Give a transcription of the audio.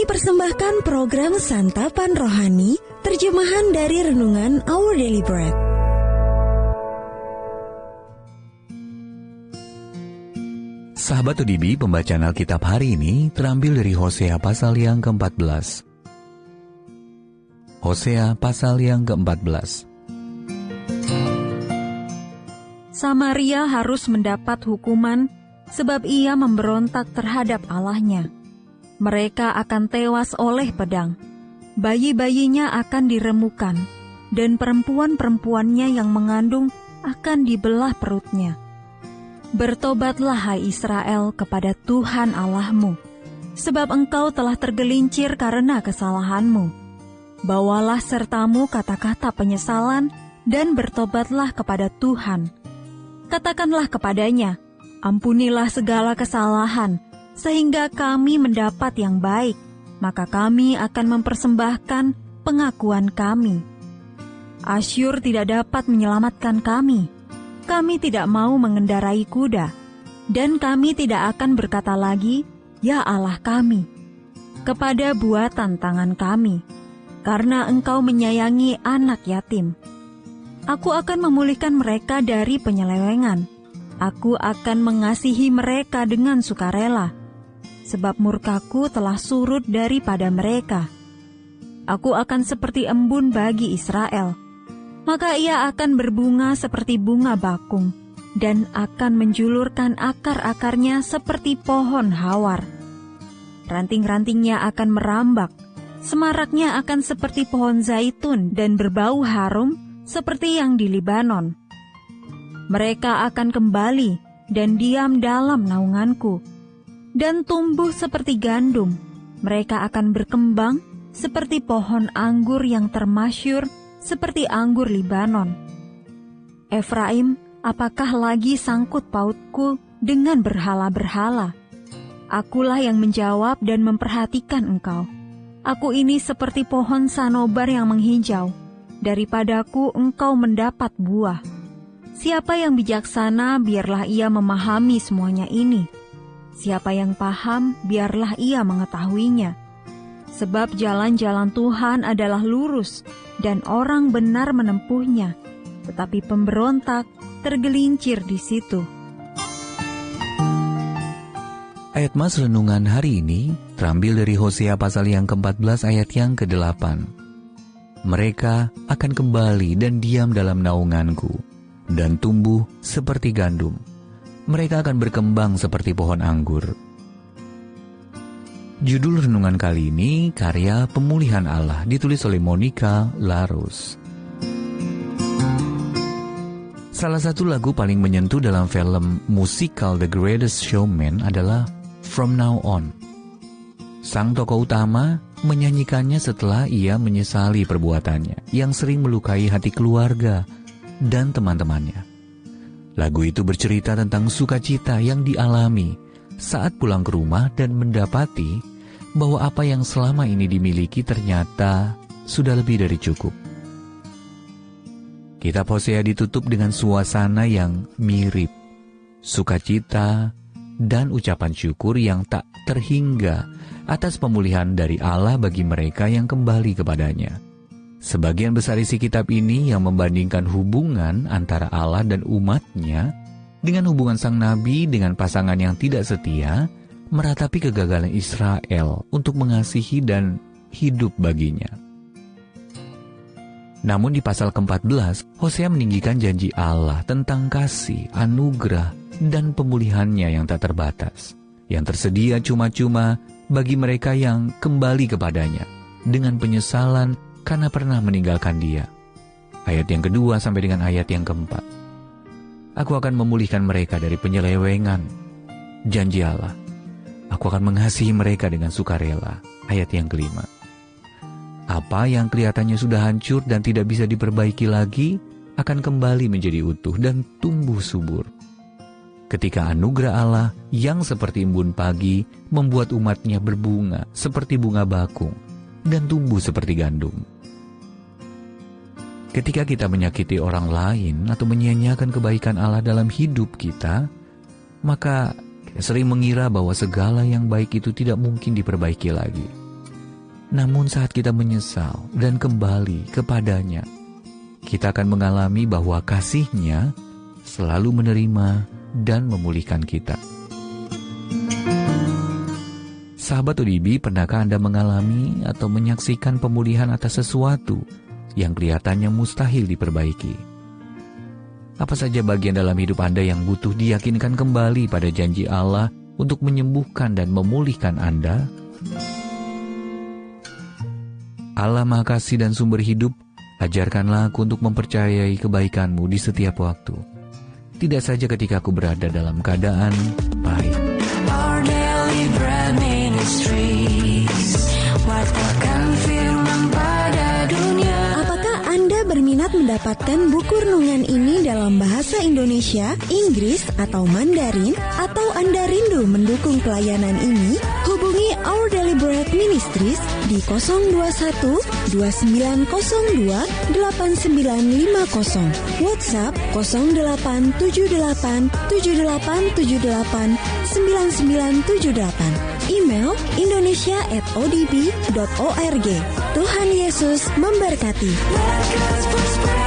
persembahkan program Santapan Rohani, terjemahan dari Renungan Our Daily Bread. Sahabat ODB, pembacaan Alkitab hari ini terambil dari Hosea pasal yang ke-14. Hosea pasal yang ke-14. Samaria harus mendapat hukuman sebab ia memberontak terhadap Allahnya. Mereka akan tewas oleh pedang, bayi-bayinya akan diremukan, dan perempuan-perempuannya yang mengandung akan dibelah perutnya. Bertobatlah hai Israel kepada Tuhan Allahmu, sebab engkau telah tergelincir karena kesalahanmu. Bawalah sertamu kata-kata penyesalan dan bertobatlah kepada Tuhan. Katakanlah kepadanya, ampunilah segala kesalahan, sehingga kami mendapat yang baik, maka kami akan mempersembahkan pengakuan kami. Asyur tidak dapat menyelamatkan kami. Kami tidak mau mengendarai kuda, dan kami tidak akan berkata lagi, ya Allah kami, kepada buatan tangan kami, karena engkau menyayangi anak yatim. Aku akan memulihkan mereka dari penyelewengan. Aku akan mengasihi mereka dengan sukarela, sebab murkaku telah surut daripada mereka. Aku akan seperti embun bagi Israel, maka ia akan berbunga seperti bunga bakung, dan akan menjulurkan akar-akarnya seperti pohon hawar. Ranting-rantingnya akan merambak, semaraknya akan seperti pohon zaitun, dan berbau harum seperti yang di Libanon. Mereka akan kembali dan diam dalam naunganku, dan tumbuh seperti gandum. Mereka akan berkembang seperti pohon anggur yang termasyur, seperti anggur Libanon. Efraim, apakah lagi sangkut pautku dengan berhala-berhala? Akulah yang menjawab dan memperhatikan engkau. Aku ini seperti pohon sanobar yang menghijau. Daripadaku engkau mendapat buah. Siapa yang bijaksana, biarlah ia memahami semuanya ini. Siapa yang paham, biarlah ia mengetahuinya. Sebab jalan-jalan Tuhan adalah lurus, dan orang benar menempuhnya, tetapi pemberontak tergelincir di situ. Ayat Mas Renungan hari ini terambil dari Hosea pasal yang ke-14 ayat yang ke-8. Mereka akan kembali dan diam dalam naunganku, dan tumbuh seperti gandum. Mereka akan berkembang seperti pohon anggur. Judul renungan kali ini, Karya Pemulihan Allah, ditulis oleh Monica Larus. Salah satu lagu paling menyentuh dalam film musikal The Greatest Showman adalah From Now On. Sang tokoh utama menyanyikannya setelah ia menyesali perbuatannya yang sering melukai hati keluarga dan teman-temannya. Lagu itu bercerita tentang sukacita yang dialami saat pulang ke rumah dan mendapati bahwa apa yang selama ini dimiliki ternyata sudah lebih dari cukup. Kitab Hosea ditutup dengan suasana yang mirip, sukacita dan ucapan syukur yang tak terhingga atas pemulihan dari Allah bagi mereka yang kembali kepadanya. Sebagian besar isi kitab ini yang membandingkan hubungan antara Allah dan umatnya dengan hubungan sang nabi dengan pasangan yang tidak setia, meratapi kegagalan Israel untuk mengasihi dan hidup baginya. Namun di pasal ke-14, Hosea meninggikan janji Allah tentang kasih, anugerah, dan pemulihannya yang tak terbatas, yang tersedia cuma-cuma bagi mereka yang kembali kepadanya dengan penyesalan karena pernah meninggalkan dia. Ayat yang kedua sampai dengan ayat yang keempat. Aku akan memulihkan mereka dari penyelewengan. Janji Allah. Aku akan mengasihi mereka dengan sukarela. Ayat yang kelima. Apa yang kelihatannya sudah hancur dan tidak bisa diperbaiki lagi, akan kembali menjadi utuh dan tumbuh subur. Ketika anugerah Allah yang seperti embun pagi membuat umatnya berbunga seperti bunga bakung dan tumbuh seperti gandum. Ketika kita menyakiti orang lain atau menyia-nyiakan kebaikan Allah dalam hidup kita, maka kita sering mengira bahwa segala yang baik itu tidak mungkin diperbaiki lagi. Namun saat kita menyesal dan kembali kepadanya, kita akan mengalami bahwa kasih-Nya selalu menerima dan memulihkan kita. Sahabat ODB, pernahkah Anda mengalami atau menyaksikan pemulihan atas sesuatu yang kelihatannya mustahil diperbaiki? Apa saja bagian dalam hidup Anda yang butuh diyakinkan kembali pada janji Allah untuk menyembuhkan dan memulihkan Anda? Allah Maha Kasih dan Sumber Hidup, ajarkanlah aku untuk mempercayai kebaikan-Mu di setiap waktu. Tidak saja ketika aku berada dalam keadaan baik. Our Daily Bread Ministries, wartakan firman pada dunia. Apakah Anda berminat mendapatkan buku renungan ini dalam bahasa Indonesia, Inggris, atau Mandarin? Atau Anda rindu mendukung pelayanan ini? Hubungi Our Daily Bread Ministries di 021 2902 8950, WhatsApp 0878 7878 9978, email indonesia@odb.org. Tuhan Yesus memberkati. Let God's prosper.